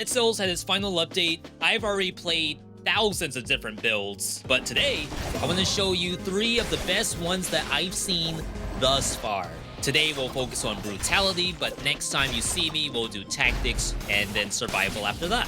Dead Cells had its final update. I've already played thousands of different builds, but today I want to show you 3 of the best ones that I've seen thus far. Today we'll focus on Brutality, but next time you see me, we'll do Tactics and then Survival after that.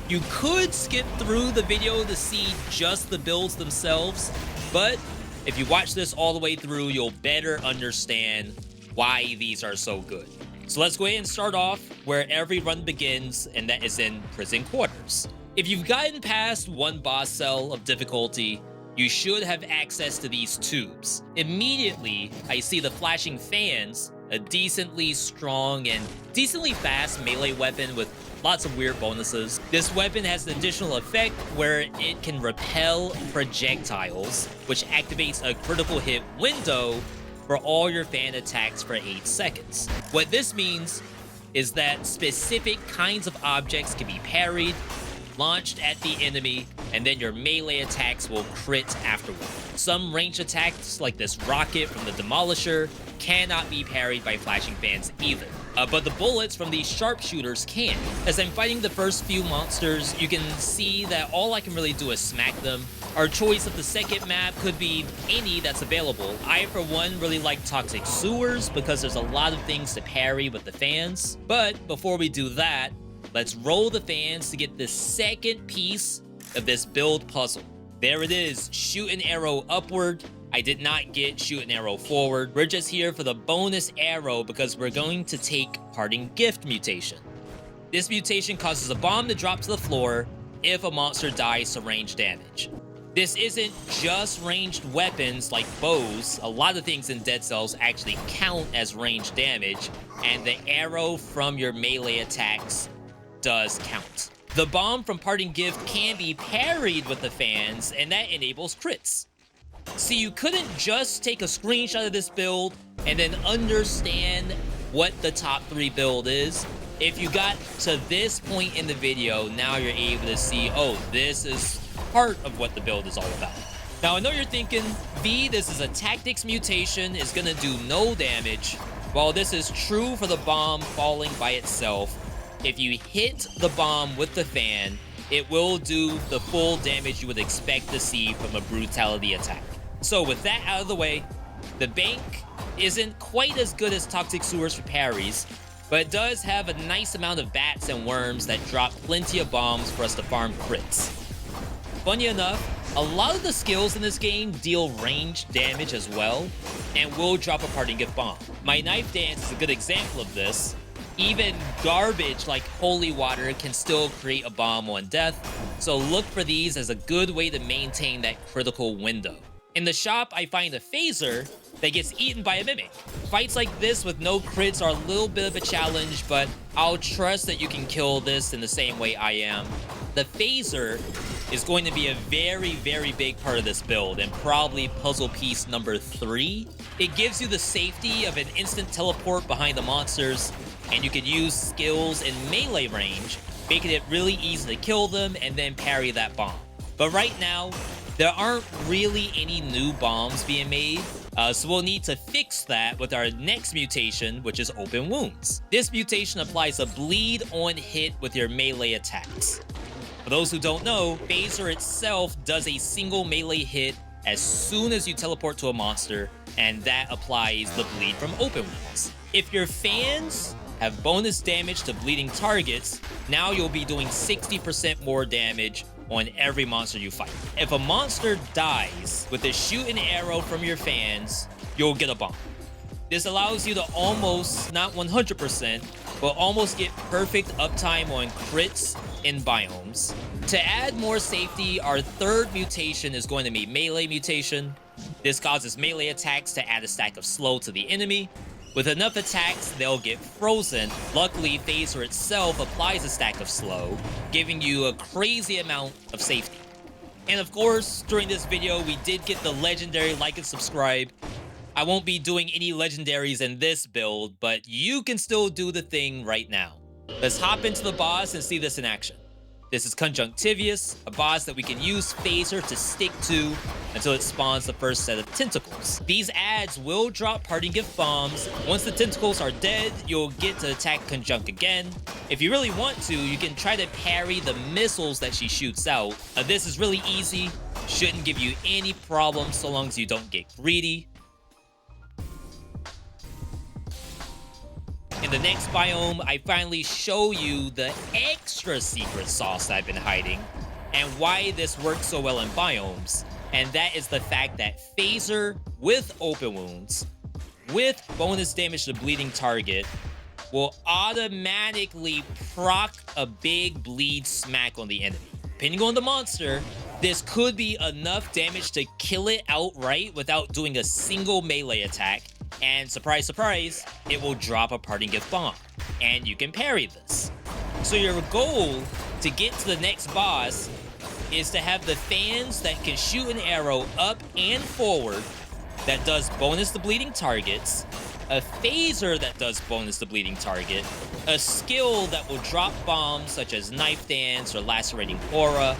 You could skip through the video to see just the builds themselves, but if you watch this all the way through, you'll better understand why these are so good. So let's go ahead and start off where every run begins, and that is in Prison Quarters. If you've gotten past one boss cell of difficulty, you should have access to these tubes. Immediately, I see the flashing fans, a decently strong and decently fast melee weapon with lots of weird bonuses. This weapon has an additional effect where it can repel projectiles, which activates a critical hit window for all your fan attacks for 8 seconds. What this means is that specific kinds of objects can be parried, launched at the enemy, and then your melee attacks will crit afterward. Some ranged attacks, like this rocket from the Demolisher, cannot be parried by flashing fans either. But the bullets from these sharpshooters can. As I'm fighting the first few monsters, you can see that all I can really do is smack them. Our choice of the second map could be any that's available. I, for one, really like Toxic Sewers because there's a lot of things to parry with the fans. But before we do that, let's roll the fans to get the second piece of this build puzzle. There it is, shoot an arrow upward. I did not get shoot an arrow forward. We're just here for the bonus arrow because we're going to take Parting Gift mutation. This mutation causes a bomb to drop to the floor if a monster dies to range damage. This isn't just ranged weapons like bows. A lot of things in Dead Cells actually count as ranged damage, and the arrow from your melee attacks does count. The bomb from Parting Gift can be parried with the fans, and that enables crits. So you couldn't just take a screenshot of this build and then understand what the top 3 build is. If you got to this point in the video, now you're able to see, oh, this is part of what the build is all about. Now I know you're thinking, V, this is a tactics mutation, is gonna do no damage. While this is true for the bomb falling by itself, if you hit the bomb with the fan, it will do the full damage you would expect to see from a Brutality attack. So with that out of the way, the bank isn't quite as good as Toxic Sewers for parries, but it does have a nice amount of bats and worms that drop plenty of bombs for us to farm crits. Funny enough, a lot of the skills in this game deal ranged damage as well, and will drop a Parting Gift bomb. My knife dance is a good example of this. Even garbage like holy water can still create a bomb on death, so look for these as a good way to maintain that critical window. In the shop, I find a phaser that gets eaten by a mimic. Fights like this with no crits are a little bit of a challenge, but I'll trust that you can kill this in the same way I am. The phaser is going to be a very, very big part of this build, and probably puzzle piece number 3. It gives you the safety of an instant teleport behind the monsters, and you can use skills in melee range, making it really easy to kill them and then parry that bomb. But right now, there aren't really any new bombs being made, so we'll need to fix that with our next mutation, which is Open Wounds. This mutation applies a bleed on hit with your melee attacks. For those who don't know, Phaser itself does a single melee hit as soon as you teleport to a monster, and that applies the bleed from Open Wounds. If your fans have bonus damage to bleeding targets, now you'll be doing 60% more damage on every monster you fight. If a monster dies with a shoot and arrow from your fans, you'll get a bomb. This allows you to almost, not 100%, but almost get perfect uptime on crits in biomes. To add more safety, our 3rd mutation is going to be Melee Mutation. This causes melee attacks to add a stack of slow to the enemy. With enough attacks, they'll get frozen. Luckily, Phaser itself applies a stack of slow, giving you a crazy amount of safety. And of course, during this video, we did get the legendary like and subscribe. I won't be doing any legendaries in this build, but you can still do the thing right now. Let's hop into the boss and see this in action. This is Conjunctivious, a boss that we can use Phaser to stick to until it spawns the first set of tentacles. These ads will drop parting gift bombs. Once the tentacles are dead, you'll get to attack Conjunct again. If you really want to, you can try to parry the missiles that she shoots out. This is really easy, shouldn't give you any problems so long as you don't get greedy. In the next biome, I finally show you the extra secret sauce I've been hiding and why this works so well in biomes. And that is the fact that Phaser with open wounds, with bonus damage to bleeding target, will automatically proc a big bleed smack on the enemy. Depending on the monster, this could be enough damage to kill it outright without doing a single melee attack. And surprise, surprise, it will drop a parting gift bomb. And you can parry this. So your goal to get to the next boss is to have the fans that can shoot an arrow up and forward that does bonus to bleeding targets, a phaser that does bonus to bleeding target, a skill that will drop bombs such as knife dance or lacerating aura,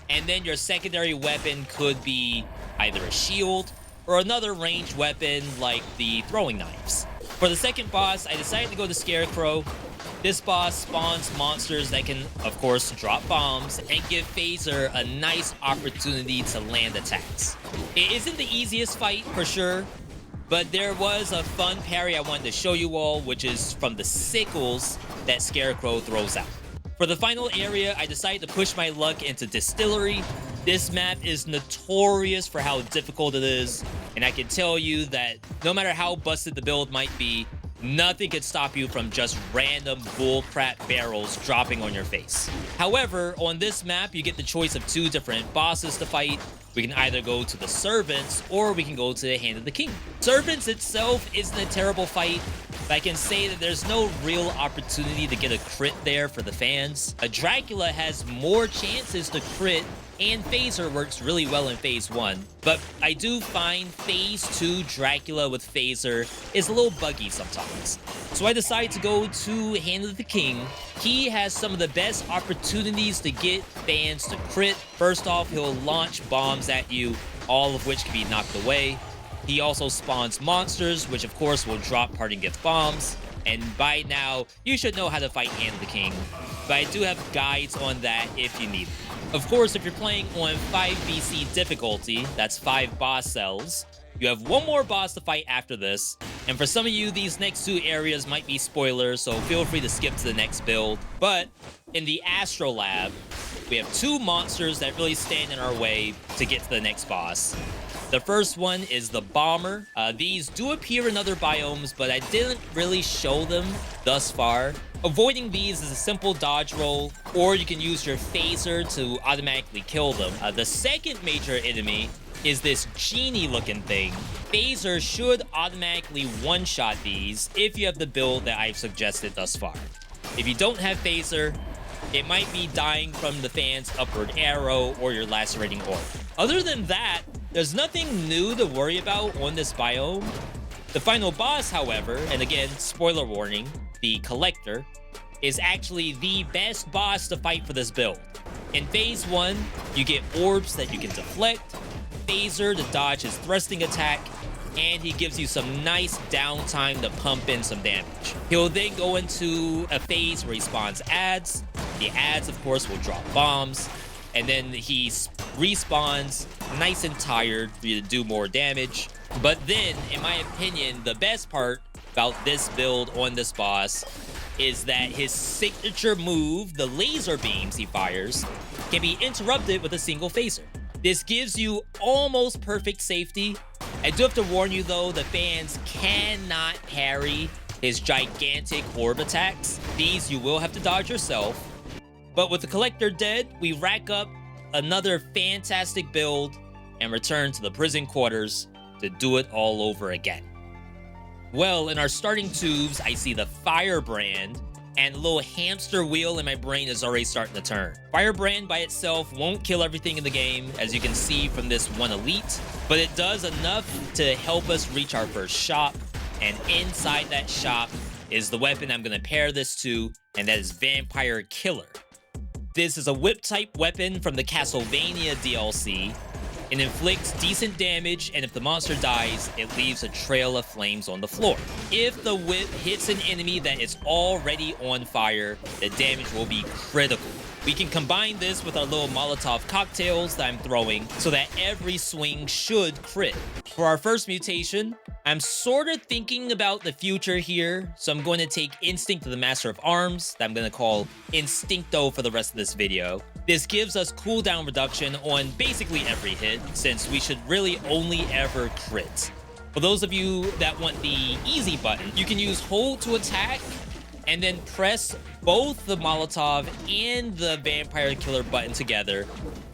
and then your secondary weapon could be either a shield or another ranged weapon like the throwing knives. For the second boss, I decided to go to Scarecrow. This boss spawns monsters that can, of course, drop bombs and give Phaser a nice opportunity to land attacks. It isn't the easiest fight, for sure, but there was a fun parry I wanted to show you all, which is from the sickles that Scarecrow throws out. For the final area, I decided to push my luck into Distillery. This map is notorious for how difficult it is, and I can tell you that no matter how busted the build might be, nothing could stop you from just random bullcrap barrels dropping on your face. However, on this map, you get the choice of two different bosses to fight. We can either go to the Servants, or we can go to the Hand of the King. Servants itself isn't a terrible fight, but I can say that there's no real opportunity to get a crit there for the fans. A Dracula has more chances to crit, and Phaser works really well in Phase 1, but I do find Phase 2 Dracula with Phaser is a little buggy sometimes. So I decided to go to Hand of the King. He has some of the best opportunities to get fans to crit. First off, he'll launch bombs at you, all of which can be knocked away. He also spawns monsters, which of course will drop parting gift bombs. And by now, you should know how to fight Hand of the King, but I do have guides on that if you need them. Of course, if you're playing on 5 BC difficulty, that's 5 boss cells, you have one more boss to fight after this, and for some of you, these next 2 areas might be spoilers, so feel free to skip to the next build. But in the Astrolab, we have 2 monsters that really stand in our way to get to the next boss. The first one is the Bomber. These do appear in other biomes, but I didn't really show them thus far. Avoiding these is a simple dodge roll, or you can use your phaser to automatically kill them. The second major enemy is this genie-looking thing. Phaser should automatically one-shot these if you have the build that I've suggested thus far. If you don't have phaser, it might be dying from the fan's upward arrow or your lacerating orb. Other than that, there's nothing new to worry about on this biome. The final boss, however, and again, spoiler warning, the Collector, is actually the best boss to fight for this build. In Phase 1, you get orbs that you can deflect, phaser to dodge his thrusting attack, and he gives you some nice downtime to pump in some damage. He'll then go into a phase where he spawns ads. The ads, of course, will drop bombs, and then he respawns nice and tired for you to do more damage. But then, in my opinion, the best part about this build on this boss is that his signature move, the laser beams he fires, can be interrupted with a single phaser. This gives you almost perfect safety. I do have to warn you though, the fans cannot parry his gigantic orb attacks. These you will have to dodge yourself. But with the Collector dead, we rack up another fantastic build and return to the prison quarters to do it all over again. Well, in our starting tubes, I see the Firebrand, and a little hamster wheel in my brain is already starting to turn. Firebrand by itself won't kill everything in the game, as you can see from this one elite, but it does enough to help us reach our first shop, and inside that shop is the weapon I'm going to pair this to, and that is Vampire Killer. This is a whip-type weapon from the Castlevania DLC. It inflicts decent damage, and if the monster dies, it leaves a trail of flames on the floor. If the whip hits an enemy that is already on fire, the damage will be critical. We can combine this with our little Molotov cocktails that I'm throwing so that every swing should crit. For our first mutation, I'm sort of thinking about the future here, so I'm going to take Instinct of the Master of Arms, that I'm going to call Instincto for the rest of this video. This gives us cooldown reduction on basically every hit, since we should really only ever crit. For those of you that want the easy button, you can use hold to attack, and then press both the Molotov and the Vampire Killer button together,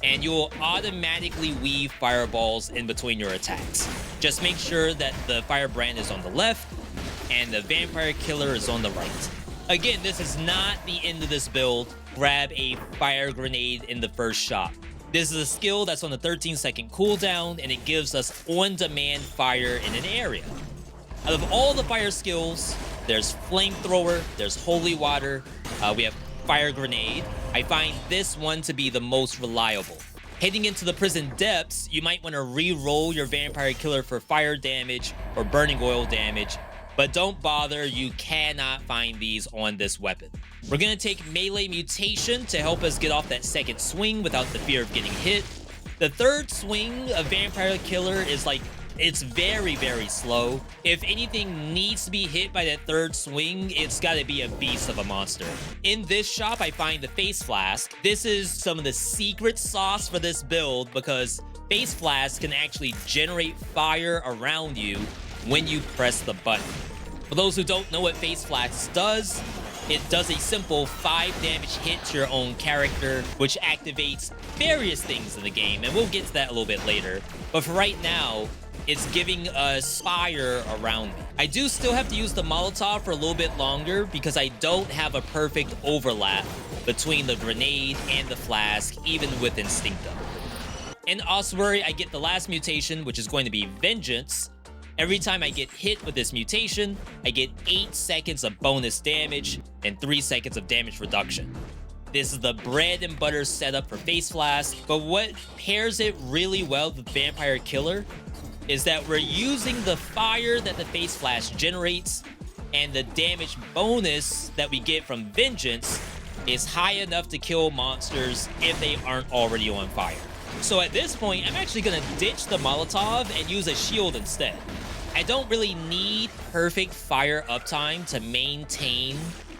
and you will automatically weave fireballs in between your attacks. Just make sure that the Firebrand is on the left, and the Vampire Killer is on the right. Again, this is not the end of this build. Grab a fire grenade in the first shot. This is a skill that's on the 13-second cooldown, and it gives us on-demand fire in an area. Out of all the fire skills, there's Flamethrower, there's Holy Water, we have Fire Grenade. I find this one to be the most reliable. Heading into the prison depths, you might want to re-roll your Vampire Killer for fire damage or burning oil damage, but don't bother, you cannot find these on this weapon. We're going to take Melee Mutation to help us get off that second swing without the fear of getting hit. The third swing of Vampire Killer is like, it's very, very slow. If anything needs to be hit by that third swing, it's gotta be a beast of a monster. In this shop, I find the Face Flask. This is some of the secret sauce for this build because Face Flask can actually generate fire around you when you press the button. For those who don't know what Face Flask does, it does a simple 5 damage hit to your own character, which activates various things in the game, and we'll get to that a little bit later. But for right now, it's giving us fire around me. I do still have to use the Molotov for a little bit longer because I don't have a perfect overlap between the grenade and the flask, even with Instincto. In Ossuary, I get the last mutation, which is going to be Vengeance. Every time I get hit with this mutation, I get 8 seconds of bonus damage and 3 seconds of damage reduction. This is the bread and butter setup for Face Flask, but what pairs it really well with Vampire Killer is that we're using the fire that the Face Flask generates, and the damage bonus that we get from Vengeance is high enough to kill monsters if they aren't already on fire. So at this point, I'm actually gonna ditch the Molotov and use a shield instead. I don't really need perfect fire uptime to maintain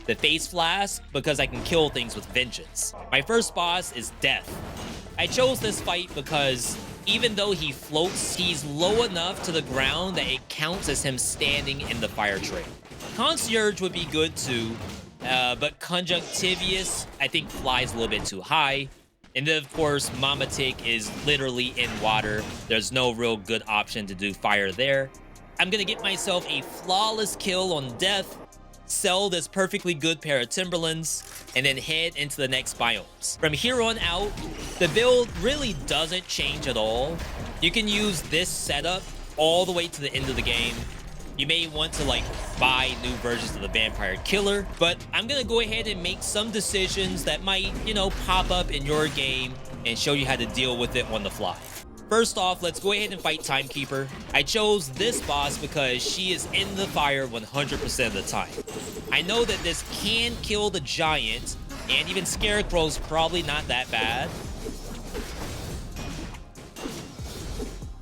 the Face Flask because I can kill things with Vengeance. My first boss is Death. I chose this fight because even though he floats, he's low enough to the ground that it counts as him standing in the fire trail. Concierge would be good too, but Conjunctivius, I think, flies a little bit too high. And then, of course, Mama Tick is literally in water. There's no real good option to do fire there. I'm gonna get myself a flawless kill on Death, sell this perfectly good pair of Timberlands, and then head into the next biomes. From here on out, the build really doesn't change at all. You can use this setup all the way to the end of the game. You may want to like buy new versions of the Vampire Killer, but I'm gonna go ahead and make some decisions that might, you know, pop up in your game and show you how to deal with it on the fly. First off, let's go ahead and fight Timekeeper. I chose this boss because she is in the fire 100% of the time. I know that this can kill the giant, and even Scarecrow's probably not that bad.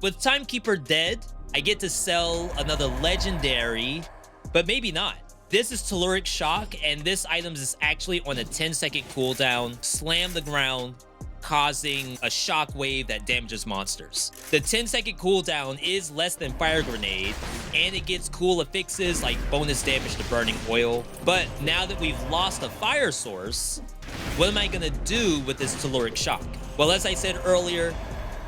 With Timekeeper dead, I get to sell another legendary, but maybe not. This is Telluric Shock, and this item is actually on a 10-second cooldown. Slam the ground, causing a shockwave that damages monsters. The 10-second cooldown is less than Fire Grenade, and it gets cool affixes like bonus damage to burning oil. But now that we've lost a fire source, what am I gonna do with this Telluric Shock? Well, as I said earlier,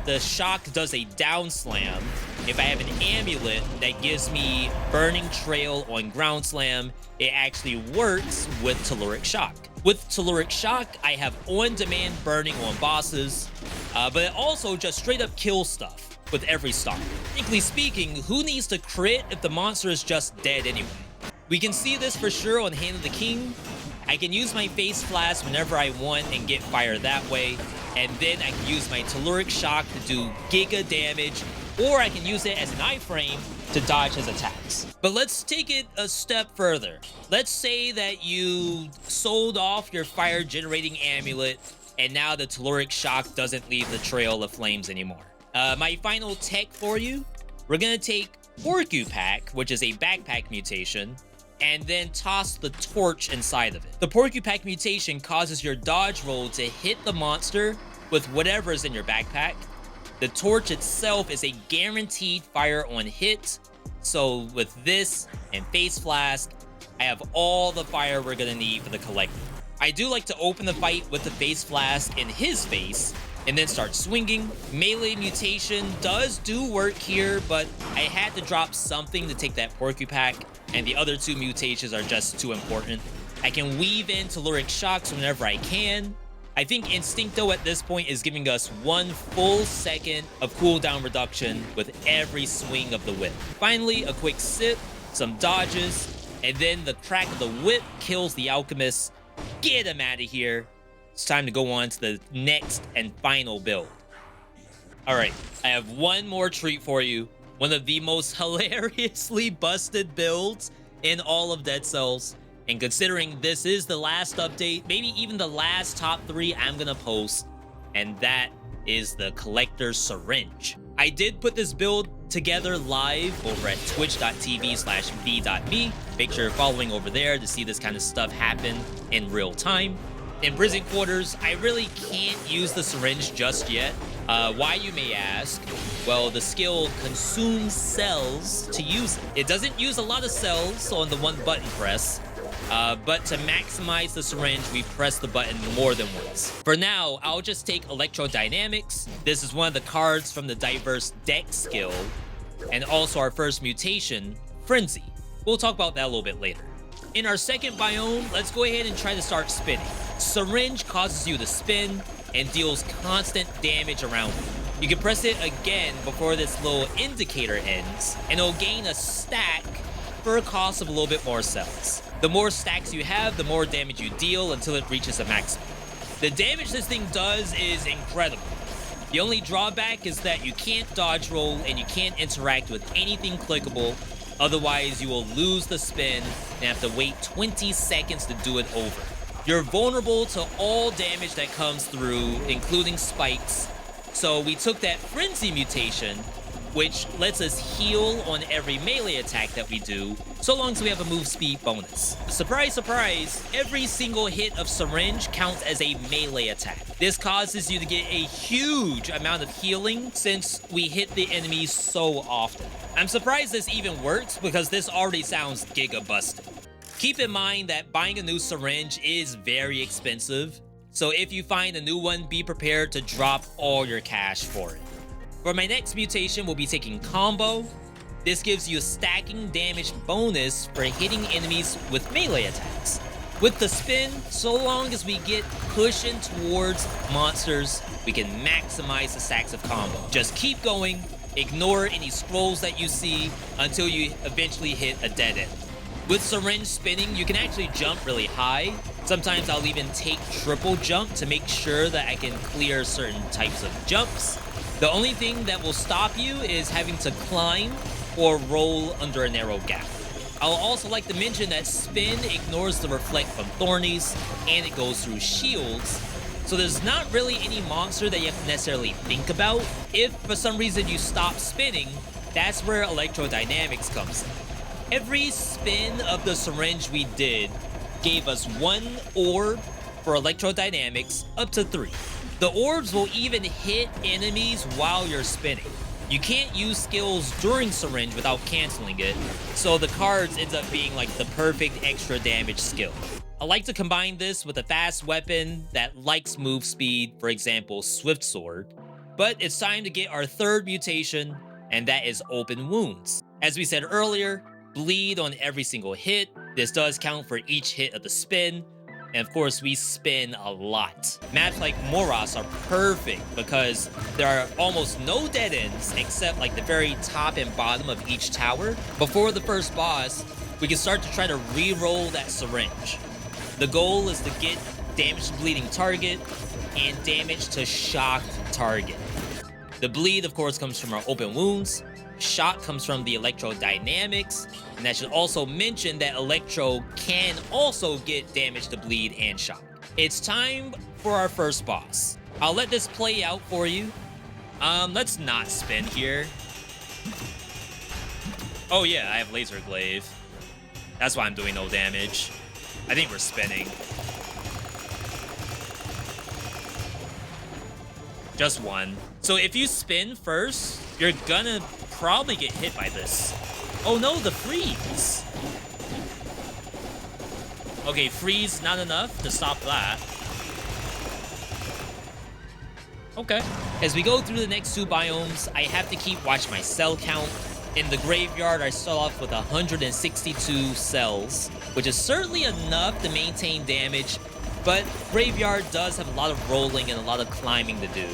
the shock does a down slam. If I have an amulet that gives me burning trail on ground slam, it actually works with Telluric Shock. With Telluric Shock, I have on-demand burning on bosses, but it also just straight up kills stuff with every stock. Frankly speaking, who needs to crit if the monster is just dead anyway? We can see this for sure on Hand of the King. I can use my Face Flash whenever I want and get fire that way, and then I can use my Telluric Shock to do giga damage, or I can use it as an iframe to dodge his attacks. But let's take it a step further. Let's say that you sold off your fire generating amulet, and now the Telluric Shock doesn't leave the trail of flames anymore. My final tech for you, we're gonna take Porcupack, which is a backpack mutation, and then toss the torch inside of it. The Porcupack mutation causes your dodge roll to hit the monster with whatever is in your backpack. The torch itself is a guaranteed fire on hit, so with this and Face Flask, I have all the fire we're gonna need for the collector. I do like to open the fight with the Face Flask in his face, and then start swinging. Melee mutation does do work here, but I had to drop something to take that Porcupack, and the other two mutations are just too important. I can weave in Telluric Shocks whenever I can. I think Instincto at this point is giving us 1 full second of cooldown reduction with every swing of the whip. Finally, a quick sip, some dodges, and then the crack of the whip kills the alchemist. Get him out of here. It's time to go on to the next and final build. Alright, I have one more treat for you. One of the most hilariously busted builds in all of Dead Cells. And considering this is the last update, maybe even the last top 3 I'm gonna post, and that is the Collector Syringe. I did put this build together live over at twitch.tv/VeeDotMe. Make sure you're following over there to see this kind of stuff happen in real time. In Prison Quarters, I really can't use the syringe just yet. Why, you may ask? Well, the skill consumes cells to use it. It doesn't use a lot of cells on the one button press, but to maximize the syringe, we press the button more than once. For now, I'll just take Electrodynamics. This is one of the cards from the Diverse Deck skill, and also our first mutation, Frenzy. We'll talk about that a little bit later. In our second biome, let's go ahead and try to start spinning. Syringe causes you to spin and deals constant damage around you. You can press it again before this little indicator ends, and it'll gain a stack for a cost of a little bit more cells. The more stacks you have, the more damage you deal until it reaches a maximum. The damage this thing does is incredible. The only drawback is that you can't dodge roll and you can't interact with anything clickable, otherwise you will lose the spin and have to wait 20 seconds to do it over. You're vulnerable to all damage that comes through, including spikes, so we took that Frenzy mutation, which lets us heal on every melee attack that we do, so long as we have a move speed bonus. Surprise, surprise, every single hit of Syringe counts as a melee attack. This causes you to get a huge amount of healing since we hit the enemies so often. I'm surprised this even works because this already sounds giga busted. Keep in mind that buying a new Syringe is very expensive, so if you find a new one, be prepared to drop all your cash for it. For my next mutation, we'll be taking Combo. This gives you a stacking damage bonus for hitting enemies with melee attacks. With the spin, so long as we get pushing towards monsters, we can maximize the stacks of Combo. Just keep going, ignore any scrolls that you see until you eventually hit a dead end. With Syringe spinning, you can actually jump really high. Sometimes I'll even take triple jump to make sure that I can clear certain types of jumps. The only thing that will stop you is having to climb or roll under a narrow gap. I'll also like to mention that spin ignores the reflect from Thornies, and it goes through shields, so there's not really any monster that you have to necessarily think about. If for some reason you stop spinning, that's where Electrodynamics comes in. Every spin of the Syringe we did gave us 1 orb for Electrodynamics, up to 3. The orbs will even hit enemies while you're spinning. You can't use skills during Syringe without canceling it, so the cards ends up being like the perfect extra damage skill. I like to combine this with a fast weapon that likes move speed, for example, Swift Sword. But it's time to get our third mutation, and that is Open Wounds. As we said earlier, bleed on every single hit. This does count for each hit of the spin. And of course, we spin a lot. Maps like Moras are perfect because there are almost no dead ends except like the very top and bottom of each tower. Before the first boss, we can start to try to re-roll that Syringe. The goal is to get damage to bleeding target and damage to shocked target. The bleed, of course, comes from our open wounds. Shock comes from the electrodynamics. And I should also mention that electro can also get damage to bleed and shock. It's time for our first boss. I'll let this play out for you. Let's not spin here. Oh yeah, I have laser glaive. That's why I'm doing no damage. I think we're spinning. Just one. So if you spin first, you're gonna probably get hit by this. Oh no, the freeze. Okay, freeze not enough to stop that. Okay. As we go through the next two biomes, I have to keep watching my cell count. In the graveyard, I start off with 162 cells, which is certainly enough to maintain damage, but graveyard does have a lot of rolling and a lot of climbing to do.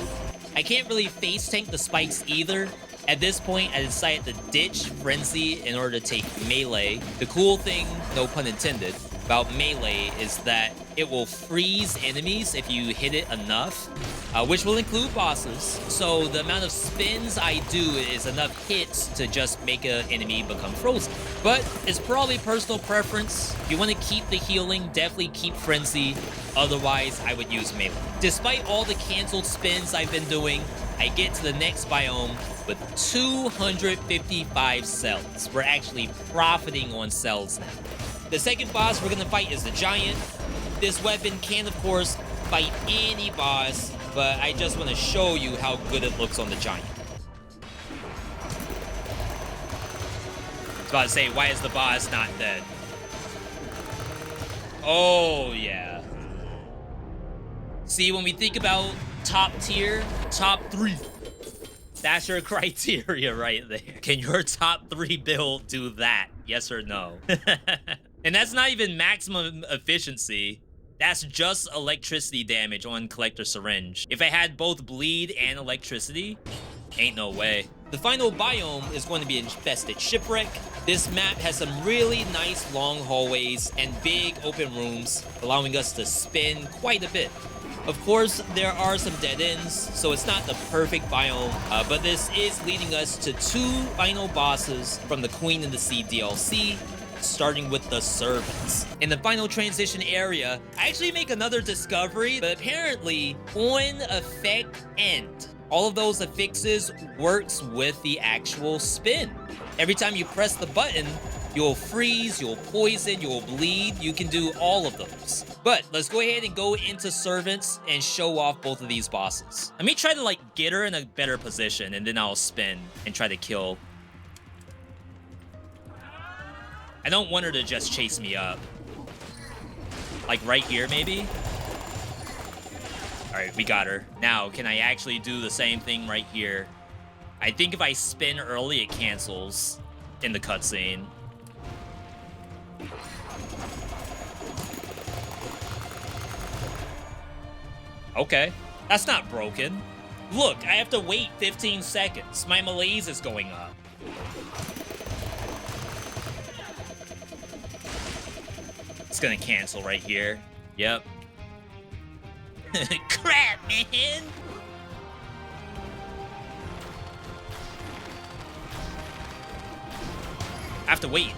I can't really face tank the spikes either. At this point, I decided to ditch Frenzy in order to take melee. The cool thing, no pun intended, about melee is that it will freeze enemies if you hit it enough, which will include bosses. So the amount of spins I do is enough hits to just make an enemy become frozen. But it's probably personal preference. If you want to keep the healing, definitely keep Frenzy. Otherwise, I would use melee. Despite all the canceled spins I've been doing, I get to the next biome with 255 cells. We're actually profiting on cells now. The second boss we're gonna fight is the Giant. This weapon can, of course, fight any boss, but I just want to show you how good it looks on the Giant. I was about to say, why is the boss not dead? Oh, yeah. See, when we think about top tier, top 3, that's your criteria right there. Can your top 3 build do that? Yes or no? And that's not even maximum efficiency. That's just electricity damage on Collector Syringe. If I had both bleed and electricity, ain't no way. The final biome is going to be Infested Shipwreck. This map has some really nice long hallways and big open rooms, allowing us to spin quite a bit. Of course, there are some dead ends, so it's not the perfect biome, but this is leading us to 2 final bosses from the Queen of the Sea DLC, starting with the Servants. In the final transition area, I actually make another discovery, but apparently, on effect end, all of those affixes works with the actual spin. Every time you press the button, you'll freeze, you'll poison, you'll bleed, you can do all of those. But let's go ahead and go into Servants and show off both of these bosses. Let me try to get her in a better position, and then I'll spin and try to kill. I don't want her to just chase me up. Like right here, maybe? All right, we got her. Now, can I actually do the same thing right here? I think if I spin early, it cancels in the cutscene. Okay, that's not broken. Look, I have to wait 15 seconds. My malaise is going up. It's gonna cancel right here. Yep. Crap, man! I have to wait.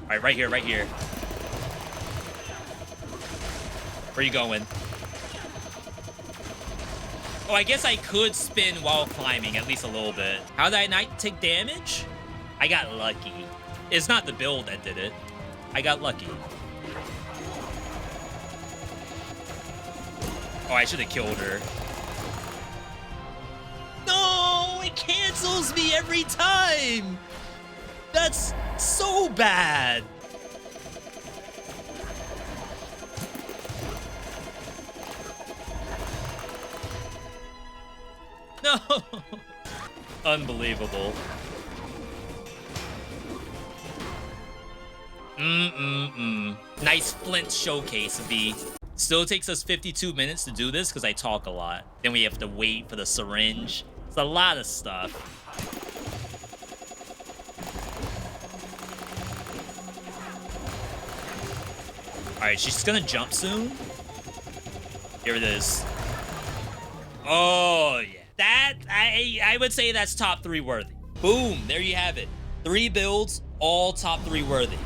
All right, right here, right here. Where are you going? Oh, I guess I could spin while climbing, at least a little bit. How did I not take damage? I got lucky. It's not the build that did it. I got lucky. Oh, I should have killed her. No, it cancels me every time. That's so bad. No. Unbelievable. Nice flint showcase, V. Still takes us 52 minutes to do this because I talk a lot. Then we have to wait for the syringe. It's a lot of stuff. All right, she's gonna jump soon. Here it is. Oh, yeah. That, I would say that's top 3 worthy. Boom, there you have it. 3 builds, all top 3 worthy.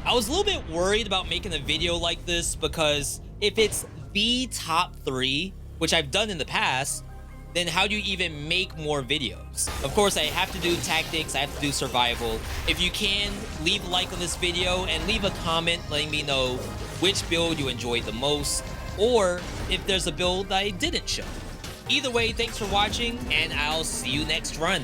I was a little bit worried about making a video like this because if it's the top 3, which I've done in the past, then how do you even make more videos? Of course, I have to do tactics, I have to do survival. If you can, leave a like on this video and leave a comment letting me know which build you enjoyed the most, or if there's a build I didn't show. Either way, thanks for watching, and I'll see you next run.